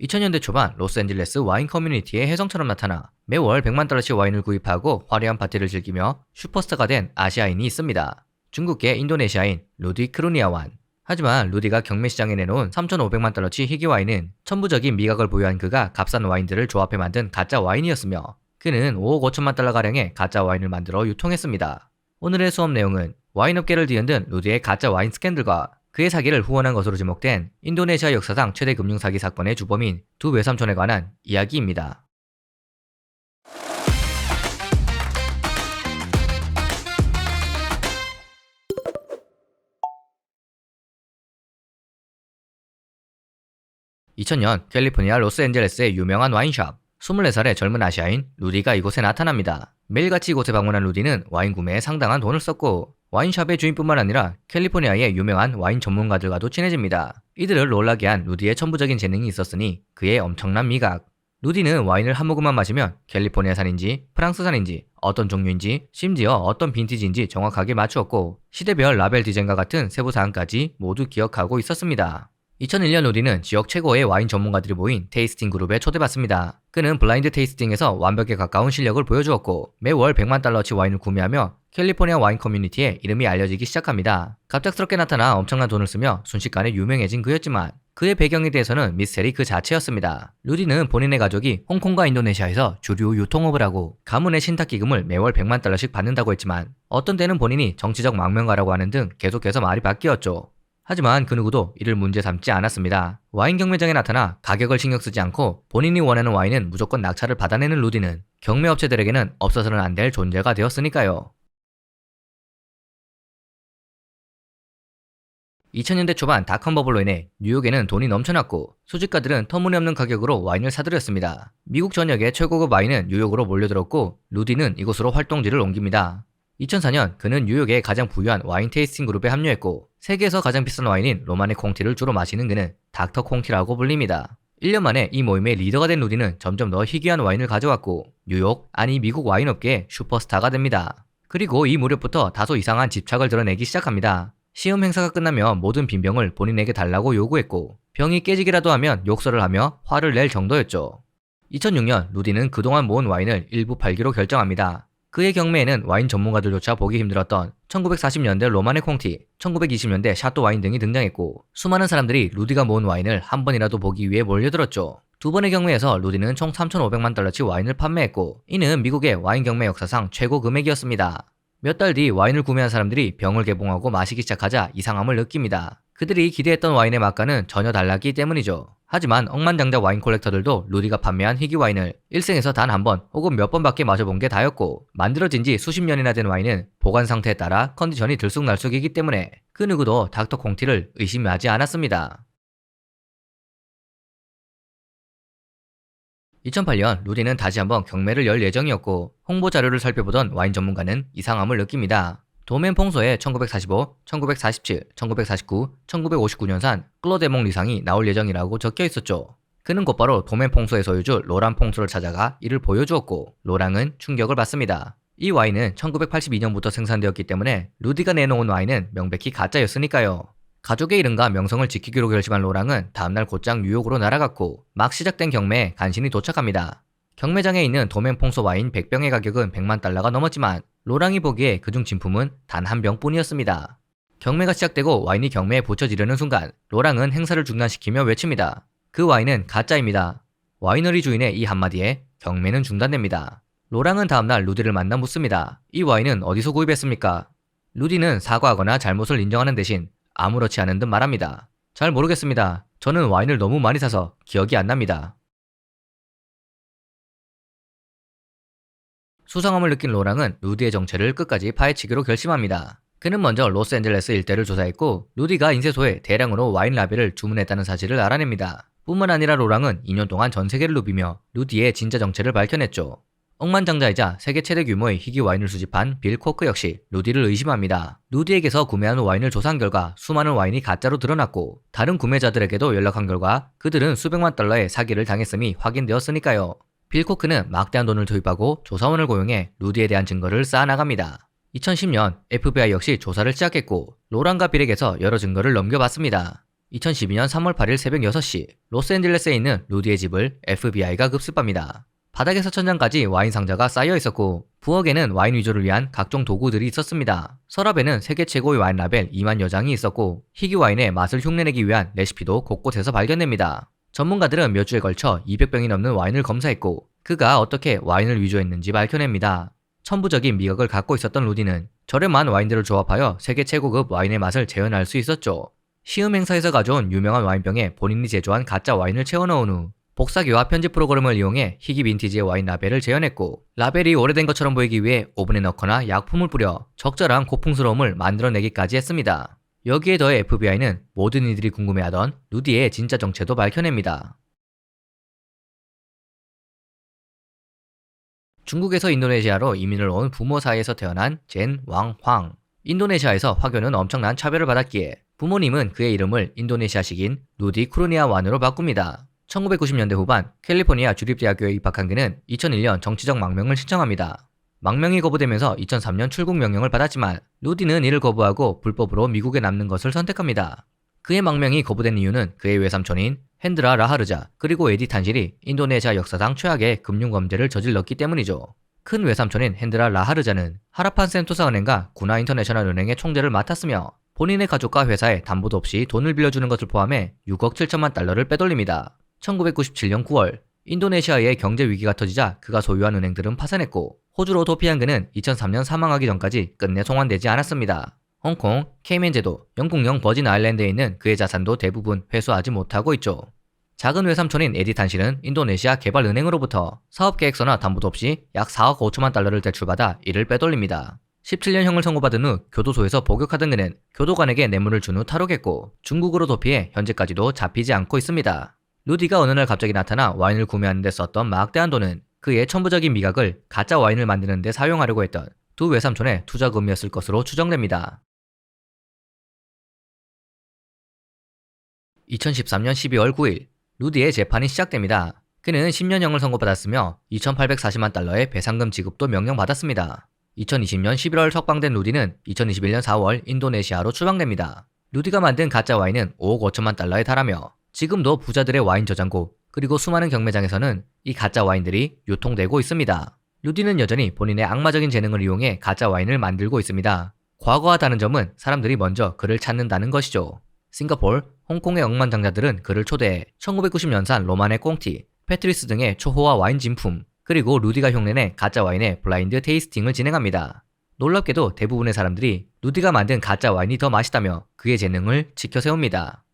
2000년대 초반 로스앤젤레스 와인 커뮤니티의 혜성처럼 나타나 매월 100만 달러씩 와인을 구입하고 화려한 파티를 즐기며 슈퍼스타가 된 아시아인이 있습니다. 중국계 인도네시아인 루디 크루니아완. 하지만 루디가 경매 시장에 내놓은 3,500만 달러치 희귀 와인은 천부적인 미각을 보유한 그가 값싼 와인들을 조합해 만든 가짜 와인이었으며 그는 5억 5천만 달러가량의 가짜 와인을 만들어 유통했습니다. 오늘의 수업 내용은 와인업계를 뒤흔든 루디의 가짜 와인 스캔들과 그의 사기를 후원한 것으로 지목된 인도네시아 역사상 최대 금융사기 사건의 주범인 두 외삼촌에 관한 이야기입니다. (2000년) 캘리포니아 로스앤젤레스의 유명한 와인숍. 24살의 젊은 아시아인 루디가 이곳에 나타납니다. 매일같이 이곳에 방문한 루디는 와인 구매에 상당한 돈을 썼고 와인숍의 주인뿐만 아니라 캘리포니아의 유명한 와인 전문가들과도 친해집니다. 이들을 놀라게 한 루디의 천부적인 재능이 있었으니 그의 엄청난 미각. 루디는 와인을 한 모금만 마시면 캘리포니아산인지 프랑스산인지 어떤 종류인지 심지어 어떤 빈티지인지 정확하게 맞추었고 시대별 라벨 디자인과 같은 세부 사항까지 모두 기억하고 있었습니다. 2001년 루디는 지역 최고의 와인 전문가들이 모인 테이스팅 그룹에 초대받습니다. 그는 블라인드 테이스팅에서 완벽에 가까운 실력을 보여주었고 매월 100만 달러치 와인을 구매하며 캘리포니아 와인 커뮤니티에 이름이 알려지기 시작합니다. 갑작스럽게 나타나 엄청난 돈을 쓰며 순식간에 유명해진 그였지만 그의 배경에 대해서는 미스테리 그 자체였습니다. 루디는 본인의 가족이 홍콩과 인도네시아에서 주류 유통업을 하고 가문의 신탁기금을 매월 100만 달러씩 받는다고 했지만 어떤 때는 본인이 정치적 망명가라고 하는 등 계속해서 말이 바뀌었죠. 하지만 그 누구도 이를 문제 삼지 않았습니다. 와인 경매장에 나타나 가격을 신경 쓰지 않고 본인이 원하는 와인은 무조건 낙찰을 받아내는 루디는 경매업체들에게는 없어서는 안 될 존재가 되었으니까요. 2000년대 초반 닷컴 버블로 인해 뉴욕에는 돈이 넘쳐났고 수집가들은 터무니없는 가격으로 와인을 사들였습니다. 미국 전역의 최고급 와인은 뉴욕으로 몰려들었고 루디는 이곳으로 활동지를 옮깁니다. 2004년 그는 뉴욕의 가장 부유한 와인 테이스팅 그룹에 합류했고 세계에서 가장 비싼 와인인 로마네 콩티를 주로 마시는 그는 닥터 콩티라고 불립니다. 1년 만에 이 모임의 리더가 된 루디는 점점 더 희귀한 와인을 가져왔고 뉴욕, 아니 미국 와인업계의 슈퍼스타가 됩니다. 그리고 이 무렵부터 다소 이상한 집착을 드러내기 시작합니다. 시험 행사가 끝나면 모든 빈병을 본인에게 달라고 요구했고 병이 깨지기라도 하면 욕설을 하며 화를 낼 정도였죠. 2006년 루디는 그동안 모은 와인을 일부 팔기로 결정합니다. 그의 경매에는 와인 전문가들조차 보기 힘들었던 1940년대 로마네 콩티, 1920년대 샤또 와인 등이 등장했고 수많은 사람들이 루디가 모은 와인을 한 번이라도 보기 위해 몰려들었죠. 두 번의 경매에서 루디는 총 3,500만 달러치 와인을 판매했고 이는 미국의 와인 경매 역사상 최고 금액이었습니다. 몇 달 뒤 와인을 구매한 사람들이 병을 개봉하고 마시기 시작하자 이상함을 느낍니다. 그들이 기대했던 와인의 맛과는 전혀 달랐기 때문이죠. 하지만 억만장자 와인 콜렉터들도 루디가 판매한 희귀 와인을 일생에서 단 한 번 혹은 몇 번밖에 마셔본 게 다였고 만들어진 지 수십 년이나 된 와인은 보관 상태에 따라 컨디션이 들쑥날쑥이기 때문에 그 누구도 닥터 콩티를 의심하지 않았습니다. 2008년 루디는 다시 한번 경매를 열 예정이었고 홍보 자료를 살펴보던 와인 전문가는 이상함을 느낍니다. 도멘 퐁소에 1945, 1947, 1949, 1959년산 클로데몽 리상이 나올 예정이라고 적혀 있었죠. 그는 곧바로 도멘 퐁소의 소유주 로랑 퐁소를 찾아가 이를 보여주었고 로랑은 충격을 받습니다. 이 와인은 1982년부터 생산되었기 때문에 루디가 내놓은 와인은 명백히 가짜였으니까요. 가족의 이름과 명성을 지키기로 결심한 로랑은 다음날 곧장 뉴욕으로 날아갔고 막 시작된 경매에 간신히 도착합니다. 경매장에 있는 도멘 퐁소 와인 100병의 가격은 100만 달러가 넘었지만 로랑이 보기에 그중 진품은 단 한 병뿐이었습니다. 경매가 시작되고 와인이 경매에 붙여지려는 순간 로랑은 행사를 중단시키며 외칩니다. 그 와인은 가짜입니다. 와이너리 주인의 이 한마디에 경매는 중단됩니다. 로랑은 다음날 루디를 만나 묻습니다. 이 와인은 어디서 구입했습니까? 루디는 사과하거나 잘못을 인정하는 대신 아무렇지 않은 듯 말합니다. 잘 모르겠습니다. 저는 와인을 너무 많이 사서 기억이 안 납니다. 수상함을 느낀 로랑은 루디의 정체를 끝까지 파헤치기로 결심합니다. 그는 먼저 로스앤젤레스 일대를 조사했고 루디가 인쇄소에 대량으로 와인 라벨을 주문했다는 사실을 알아냅니다. 뿐만 아니라 로랑은 2년 동안 전 세계를 누비며 루디의 진짜 정체를 밝혀냈죠. 억만장자이자 세계 최대 규모의 희귀 와인을 수집한 빌 코크 역시 루디를 의심합니다. 루디에게서 구매한 와인을 조사한 결과 수많은 와인이 가짜로 드러났고 다른 구매자들에게도 연락한 결과 그들은 수백만 달러의 사기를 당했음이 확인되었으니까요. 빌 코크는 막대한 돈을 투입하고 조사원을 고용해 루디에 대한 증거를 쌓아나갑니다. 2010년 FBI 역시 조사를 시작했고 로랑과 빌에게서 여러 증거를 넘겨받습니다. 2012년 3월 8일 새벽 6시 로스앤젤레스에 있는 루디의 집을 FBI가 급습합니다. 바닥에서 천장까지 와인 상자가 쌓여 있었고 부엌에는 와인 위조를 위한 각종 도구들이 있었습니다. 서랍에는 세계 최고의 와인 라벨 2만 여장이 있었고 희귀 와인의 맛을 흉내내기 위한 레시피도 곳곳에서 발견됩니다. 전문가들은 몇 주에 걸쳐 200병이 넘는 와인을 검사했고 그가 어떻게 와인을 위조했는지 밝혀냅니다. 천부적인 미각을 갖고 있었던 루디는 저렴한 와인들을 조합하여 세계 최고급 와인의 맛을 재현할 수 있었죠. 시음 행사에서 가져온 유명한 와인병에 본인이 제조한 가짜 와인을 채워넣은 후 복사기와 편집 프로그램을 이용해 희귀 빈티지의 와인 라벨을 재현했고 라벨이 오래된 것처럼 보이기 위해 오븐에 넣거나 약품을 뿌려 적절한 고풍스러움을 만들어내기까지 했습니다. 여기에 더해 FBI는 모든 이들이 궁금해하던 루디의 진짜 정체도 밝혀냅니다. 중국에서 인도네시아로 이민을 온 부모 사이에서 태어난 젠 왕 황. 인도네시아에서 화교는 엄청난 차별을 받았기에 부모님은 그의 이름을 인도네시아식인 루디 쿠르니아 완으로 바꿉니다. 1990년대 후반 캘리포니아 주립대학교에 입학한 그는 2001년 정치적 망명을 신청합니다. 망명이 거부되면서 2003년 출국 명령을 받았지만 루디는 이를 거부하고 불법으로 미국에 남는 것을 선택합니다. 그의 망명이 거부된 이유는 그의 외삼촌인 핸드라 라하르자 그리고 에디 탄실이 인도네시아 역사상 최악의 금융범죄를 저질렀기 때문이죠. 큰 외삼촌인 핸드라 라하르자는 하라판 센토사 은행과 구나 인터내셔널 은행의 총재를 맡았으며 본인의 가족과 회사에 담보도 없이 돈을 빌려주는 것을 포함해 6억 7천만 달러를 빼돌립니다. 1997년 9월 인도네시아의 경제 위기가 터지자 그가 소유한 은행들은 파산했고 호주로 도피한 그는 2003년 사망하기 전까지 끝내 송환되지 않았습니다. 홍콩, 케이맨 제도, 영국령 버진 아일랜드에 있는 그의 자산도 대부분 회수하지 못하고 있죠. 작은 외삼촌인 에디 탄실은 인도네시아 개발은행으로부터 사업계획서나 담보도 없이 약 4억 5천만 달러를 대출받아 이를 빼돌립니다. 17년형을 선고받은 후 교도소에서 복역하던 그는 교도관에게 뇌물을 준 후 탈옥했고 중국으로 도피해 현재까지도 잡히지 않고 있습니다. 루디가 어느 날 갑자기 나타나 와인을 구매하는 데 썼던 막대한 돈은 그의 천부적인 미각을 가짜 와인을 만드는 데 사용하려고 했던 두 외삼촌의 투자금이었을 것으로 추정됩니다. 2013년 12월 9일 루디의 재판이 시작됩니다. 그는 10년형을 선고받았으며 2,840만 달러의 배상금 지급도 명령받았습니다. 2020년 11월 석방된 루디는 2021년 4월 인도네시아로 추방됩니다. 루디가 만든 가짜 와인은 5억 5천만 달러에 달하며 지금도 부자들의 와인 저장고 그리고 수많은 경매장에서는 이 가짜 와인들이 유통되고 있습니다. 루디는 여전히 본인의 악마적인 재능을 이용해 가짜 와인을 만들고 있습니다. 과거와 다른 점은 사람들이 먼저 그를 찾는다는 것이죠. 싱가포르, 홍콩의 억만장자들은 그를 초대해 1990년산 로만의 꽁티, 패트리스 등의 초호화 와인 진품, 그리고 루디가 흉내내 가짜 와인의 블라인드 테이스팅을 진행합니다. 놀랍게도 대부분의 사람들이 루디가 만든 가짜 와인이 더 맛있다며 그의 재능을 지켜세웁니다.